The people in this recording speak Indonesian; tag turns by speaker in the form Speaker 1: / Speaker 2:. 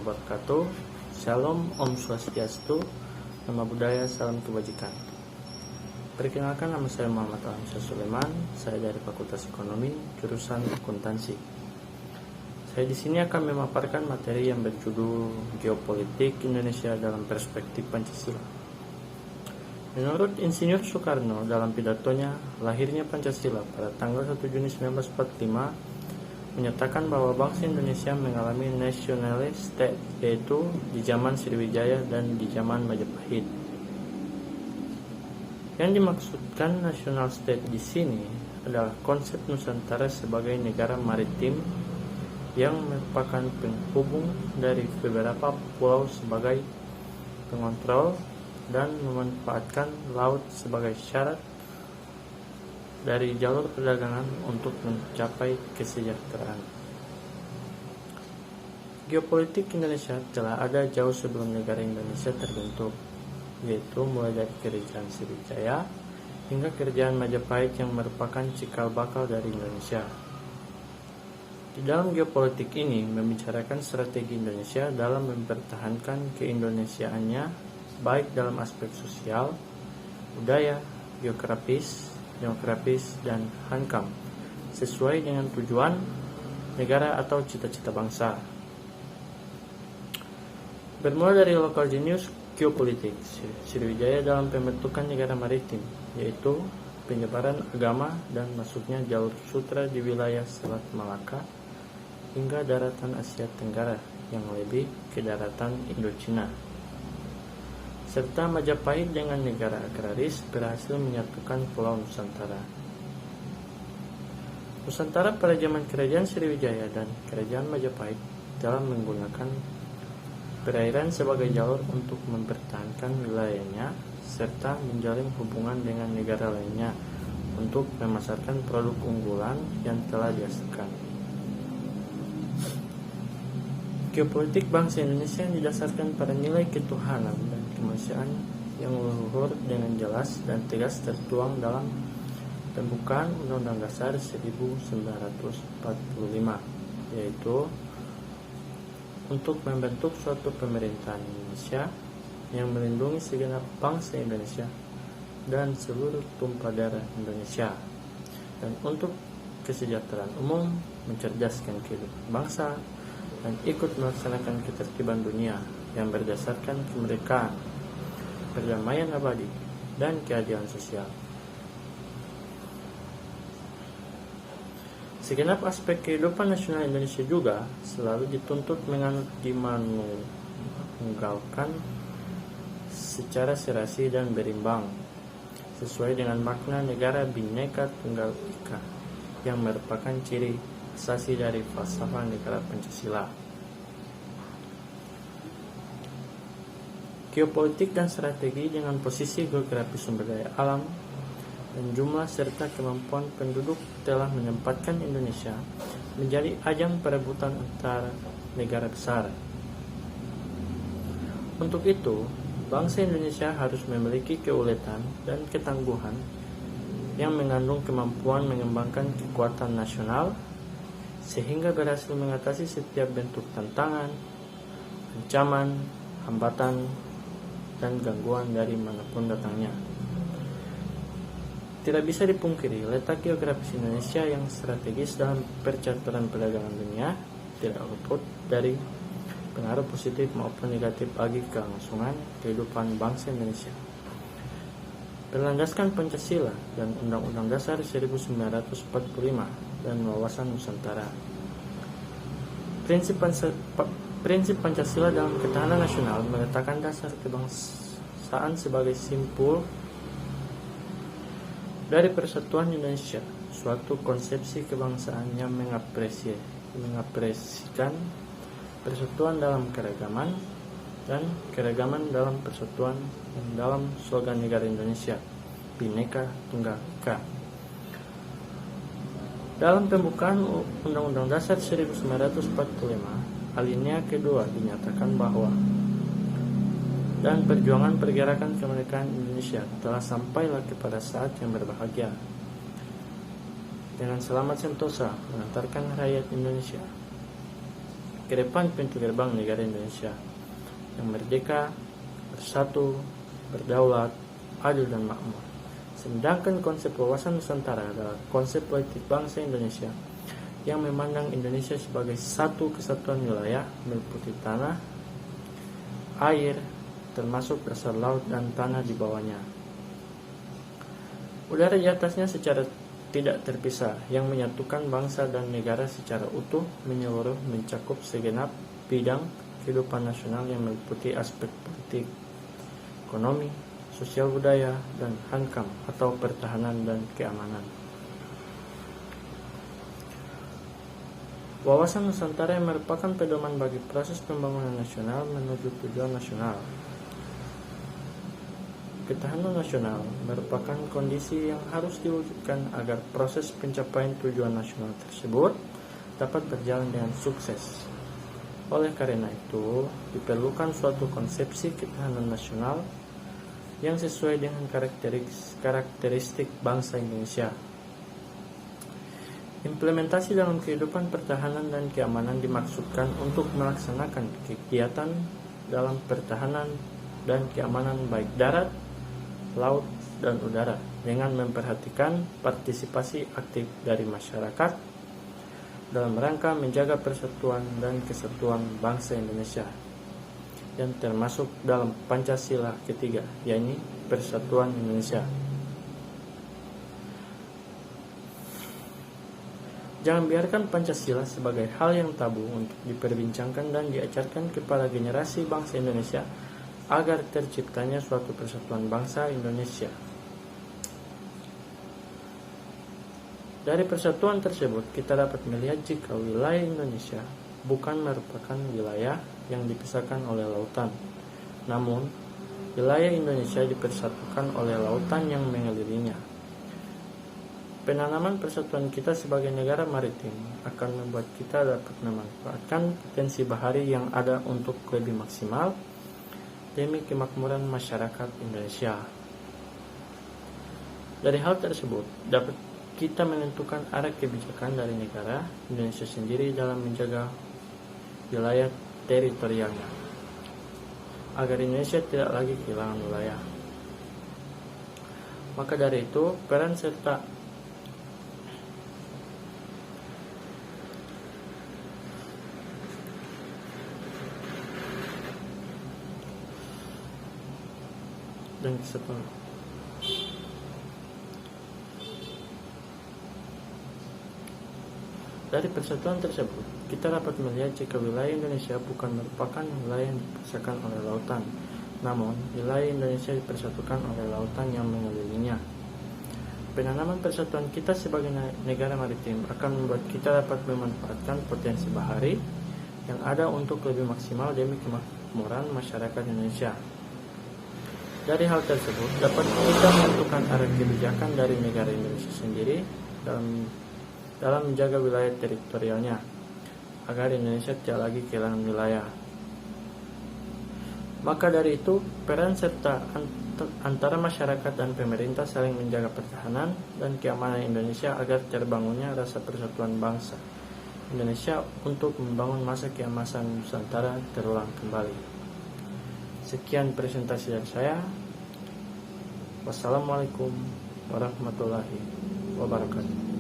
Speaker 1: wabarakatuh. Shalom, Om Swastiastu, Nama Budaya, Salam Kebajikan. Perkenalkan, nama saya Muhammad Alhamsyah Sulaiman. Saya dari Fakultas Ekonomi, jurusan Akuntansi. Saya di sini akan memaparkan materi yang berjudul Geopolitik Indonesia dalam Perspektif Pancasila. Menurut Insinyur Soekarno dalam pidatonya lahirnya Pancasila pada tanggal 1 Juni 1945 menyatakan bahwa bangsa Indonesia mengalami nationalist state, yaitu di zaman Sriwijaya dan di zaman Majapahit. Yang dimaksudkan national state di sini adalah konsep Nusantara sebagai negara maritim yang merupakan penghubung dari beberapa pulau sebagai pengontrol dan memanfaatkan laut sebagai syarat dari jalur perdagangan untuk mencapai kesejahteraan. Geopolitik Indonesia telah ada jauh sebelum negara Indonesia terbentuk, yaitu mulai dari kerajaan Sriwijaya hingga kerajaan Majapahit yang merupakan cikal bakal dari Indonesia. Di dalam geopolitik ini membicarakan strategi Indonesia dalam mempertahankan keindonesiaannya baik dalam aspek sosial, budaya, geografis, demografis, dan hankam sesuai dengan tujuan negara atau cita-cita bangsa. Bermula dari local genius geopolitik Sriwijaya dalam pembentukan negara maritim, yaitu penyebaran agama dan masuknya jalur sutra di wilayah Selat Malaka hingga daratan Asia Tenggara yang lebih ke daratan Indochina, serta Majapahit dengan negara agraris berhasil menyatukan Pulau Nusantara. Nusantara pada zaman kerajaan Sriwijaya dan kerajaan Majapahit telah menggunakan perairan sebagai jalur untuk mempertahankan wilayahnya serta menjalin hubungan dengan negara lainnya untuk memasarkan produk unggulan yang telah dihasilkan. Geopolitik bangsa Indonesia yang didasarkan pada nilai ketuhanan dan kemanusiaan yang leluhur dengan jelas dan tegas tertuang dalam pembukaan Undang-Undang Dasar 1945, yaitu untuk membentuk suatu pemerintahan Indonesia yang melindungi segenap bangsa Indonesia dan seluruh tumpah darah Indonesia, dan untuk kesejahteraan umum, mencerdaskan kehidupan bangsa, dan ikut melaksanakan ketertiban dunia yang berdasarkan kemerdekaan, perdamaian abadi, dan keadilan sosial. Segenap aspek kehidupan nasional Indonesia juga selalu dituntut menganut dimanunggalkan secara serasi dan berimbang, sesuai dengan makna negara Bhinneka Tunggal Ika yang merupakan ciri asasi dari falsafah negara Pancasila. Geopolitik dan strategi dengan posisi geografis sumber daya alam dan jumlah serta kemampuan penduduk telah menempatkan Indonesia menjadi ajang perebutan antara negara besar. Untuk itu, bangsa Indonesia harus memiliki keuletan dan ketangguhan yang mengandung kemampuan mengembangkan kekuatan nasional sehingga berhasil mengatasi setiap bentuk tantangan, ancaman, hambatan, dan gangguan dari manapun datangnya. Tidak bisa dipungkiri, letak geografis Indonesia yang strategis dalam percaturan perdagangan dunia tidak luput dari pengaruh positif maupun negatif bagi kelangsungan kehidupan bangsa Indonesia. Berlandaskan Pancasila dan Undang-Undang Dasar 1945 dan wawasan Nusantara. Prinsip Pancasila dalam ketahanan nasional meletakkan dasar kebangsaan sebagai simpul dari persatuan Indonesia, suatu konsepsi kebangsaan yang mengapresiasikan persatuan dalam keragaman dan keragaman dalam persatuan, dan dalam slogan negara Indonesia, Bhinneka Tunggal Ika. Dalam pembukaan Undang-Undang Dasar 1945, alinea kedua dinyatakan bahwa dan perjuangan pergerakan kemerdekaan Indonesia telah sampailah kepada saat yang berbahagia. Dengan selamat sentosa mengantarkan rakyat Indonesia ke depan pintu gerbang negara Indonesia yang merdeka, bersatu, berdaulat, adil dan makmur. Sedangkan konsep wawasan Nusantara adalah konsep politik bangsa Indonesia yang memandang Indonesia sebagai satu kesatuan wilayah meliputi tanah, air, termasuk dasar laut dan tanah di bawahnya. Udara di atasnya secara tidak terpisah yang menyatukan bangsa dan negara secara utuh, menyeluruh, mencakup segenap bidang kehidupan nasional yang meliputi aspek politik, ekonomi, sosial budaya, dan hankam atau pertahanan dan keamanan. Wawasan Nusantara yang merupakan pedoman bagi proses pembangunan nasional menuju tujuan nasional. Ketahanan nasional merupakan kondisi yang harus diwujudkan agar proses pencapaian tujuan nasional tersebut dapat berjalan dengan sukses. Oleh karena itu, diperlukan suatu konsepsi ketahanan nasional yang sesuai dengan karakteristik bangsa Indonesia. Implementasi dalam kehidupan pertahanan dan keamanan dimaksudkan untuk melaksanakan kegiatan dalam pertahanan dan keamanan baik darat, laut, dan udara dengan memperhatikan partisipasi aktif dari masyarakat dalam rangka menjaga persatuan dan kesatuan bangsa Indonesia yang termasuk dalam Pancasila ketiga, yakni Persatuan Indonesia. Jangan biarkan Pancasila sebagai hal yang tabu untuk diperbincangkan dan diajarkan kepada generasi bangsa Indonesia agar terciptanya suatu persatuan bangsa Indonesia. Dari persatuan tersebut, kita dapat melihat jika wilayah Indonesia bukan merupakan wilayah yang dipisahkan oleh lautan, namun wilayah Indonesia dipersatukan oleh lautan yang mengelilinginya. Penanaman persatuan kita sebagai negara maritim akan membuat kita dapat memanfaatkan potensi bahari yang ada untuk lebih maksimal demi kemakmuran masyarakat Indonesia. Dari hal tersebut, dapat kita menentukan arah kebijakan dari negara Indonesia sendiri dalam menjaga wilayah teritorialnya, agar Indonesia tidak lagi kehilangan wilayah. Maka dari itu, peran serta dan kesatuan dari persatuan tersebut, kita dapat melihat jika wilayah Indonesia bukan merupakan wilayah yang dipisahkan oleh lautan, namun wilayah Indonesia dipersatukan oleh lautan yang mengelilinginya. Penanaman persatuan kita sebagai negara maritim akan membuat kita dapat memanfaatkan potensi bahari yang ada untuk lebih maksimal demi kemakmuran masyarakat Indonesia. Dari hal tersebut, dapat kita menentukan arah kebijakan dari negara Indonesia sendiri dalam menjaga wilayah teritorialnya, agar Indonesia tidak lagi kehilangan wilayah. Maka dari itu, peran serta antara masyarakat dan pemerintah saling menjaga pertahanan dan keamanan Indonesia agar terbangunnya rasa persatuan bangsa Indonesia untuk membangun masa keemasan Nusantara terulang kembali. Sekian presentasi dari saya. Wassalamualaikum warahmatullahi wabarakatuh.